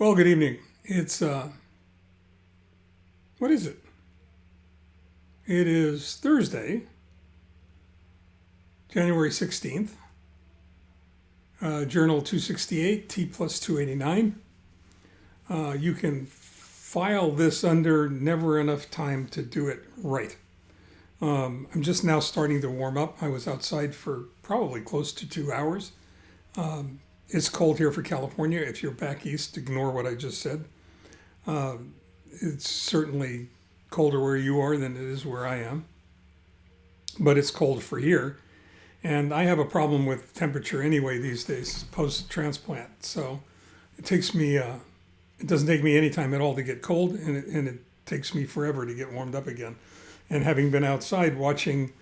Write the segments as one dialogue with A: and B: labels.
A: Well, good evening. It's, what is it? It is Thursday, January 16th, Journal 268, T+289. You can file this under never enough time to do it right. I'm just now starting to warm up. I was outside for probably close to 2 hours. It's cold here for California. If you're back east, ignore what I just said. It's certainly colder where you are than it is where I am, but it's cold for here. And I have a problem with temperature anyway these days, post-transplant. So it takes me, it doesn't take me any time at all to get cold, and it takes me forever to get warmed up again. And having been outside watching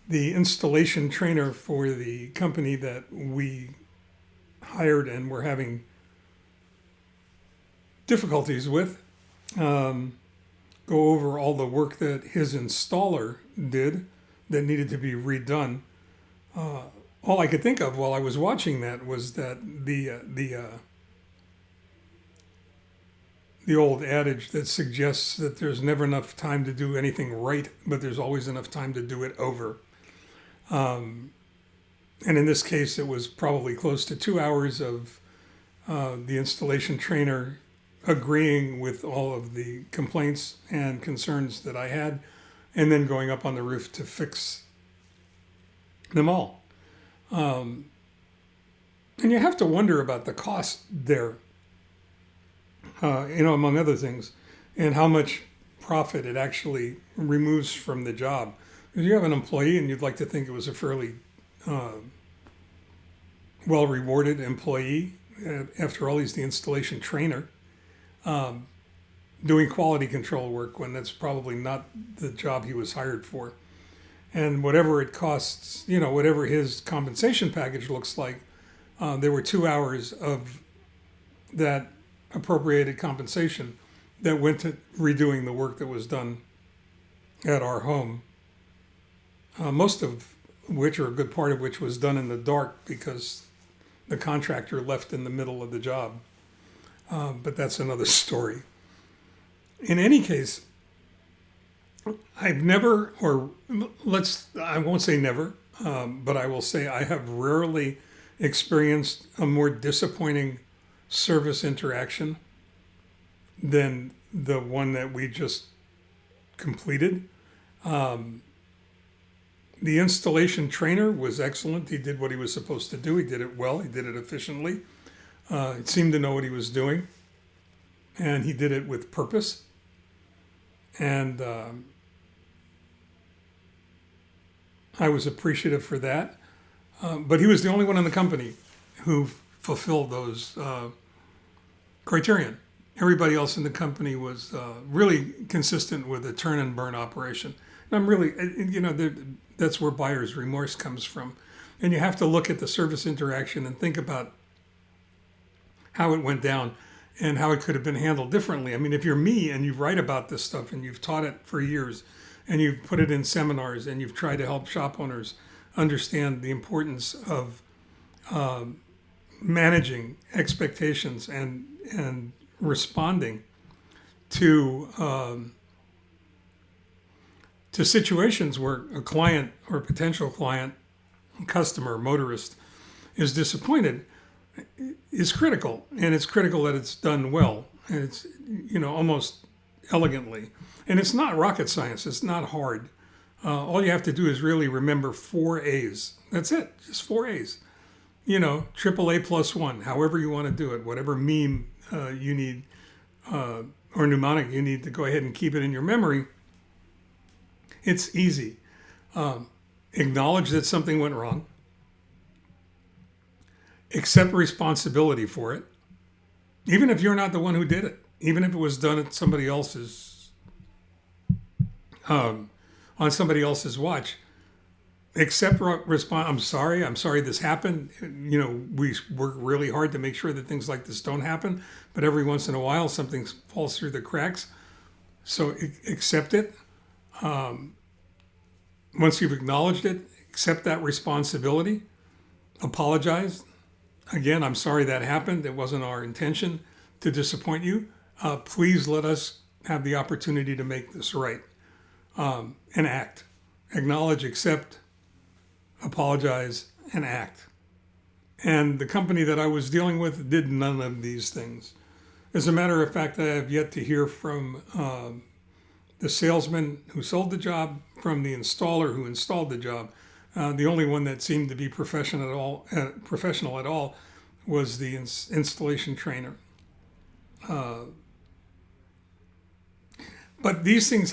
A: the installation trainer for the company that we hired and were having difficulties with, go over all the work that his installer did that needed to be redone. All I could think of while I was watching that was that the old adage that suggests that there's never enough time to do anything right, but there's always enough time to do it over. And in this case, it was probably close to 2 hours of the installation trainer agreeing with all of the complaints and concerns that I had, and then going up on the roof to fix them all. And you have to wonder about the cost there, among other things, and how much profit it actually removes from the job. If you have an employee and you'd like to think it was a fairly well-rewarded employee, after all, he's the installation trainer, doing quality control work when that's probably not the job he was hired for. And whatever it costs, whatever his compensation package looks like, there were 2 hours of that appropriated compensation that went to redoing the work that was done at our home. Most of which, or a good part of which, was done in the dark because the contractor left in the middle of the job. But that's another story. In any case, I've never, I won't say never, but I will say I have rarely experienced a more disappointing service interaction than the one that we just completed. The installation trainer was excellent. He did what he was supposed to do. He did it well. He did it efficiently. He seemed to know what he was doing, and he did it with purpose. And I was appreciative for that. But he was the only one in the company who fulfilled those criterion. Everybody else in the company was really consistent with a turn and burn operation. And I'm really, that's where buyer's remorse comes from. And you have to look at the service interaction and think about how it went down and how it could have been handled differently. I mean, if you're me and you write about this stuff and you've taught it for years and you've put it in seminars and you've tried to help shop owners understand the importance of managing expectations and responding to situations where a client or a potential client, customer, motorist is disappointed, is critical. And it's critical that it's done well, and it's, almost elegantly. And it's not rocket science. It's not hard. All you have to do is really remember 4 A's. That's it. Just 4 A's. Triple A plus 1, however you want to do it, whatever meme you need or mnemonic you need to go ahead and keep it in your memory. It's easy. Acknowledge that something went wrong. Accept responsibility for it, even if you're not the one who did it, even if it was done at somebody else's, on somebody else's watch. Accept I'm sorry this happened. We work really hard to make sure that things like this don't happen, but every once in a while something falls through the cracks. So accept it. Once you've acknowledged it, accept that responsibility, apologize. Again, I'm sorry that happened. It wasn't our intention. to disappoint you. Please let us have the opportunity to make this right, and act. Acknowledge, accept, apologize, and act. And the company that I was dealing with did none of these things. As a matter of fact, I have yet to hear from the salesman who sold the job, from the installer who installed the job. The only one that seemed to be professional at all was the installation trainer. But these things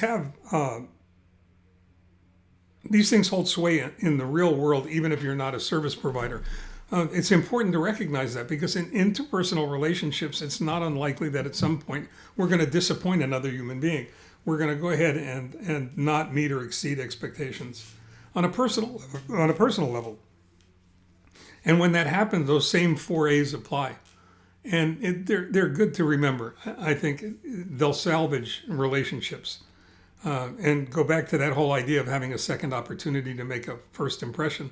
A: hold sway in the real world, even if you're not a service provider. It's important to recognize that, because in interpersonal relationships, it's not unlikely that at some point we're going to disappoint another human being. We're going to go ahead and not meet or exceed expectations on a personal level. And when that happens, those same 4A's apply. And they're good to remember. I think they'll salvage relationships. And go back to that whole idea of having a second opportunity to make a first impression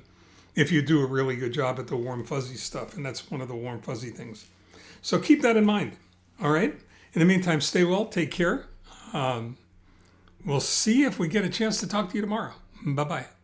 A: if you do a really good job at the warm fuzzy stuff. And that's one of the warm fuzzy things. So keep that in mind. All right. In the meantime, stay well. Take care. We'll see if we get a chance to talk to you tomorrow. Bye-bye.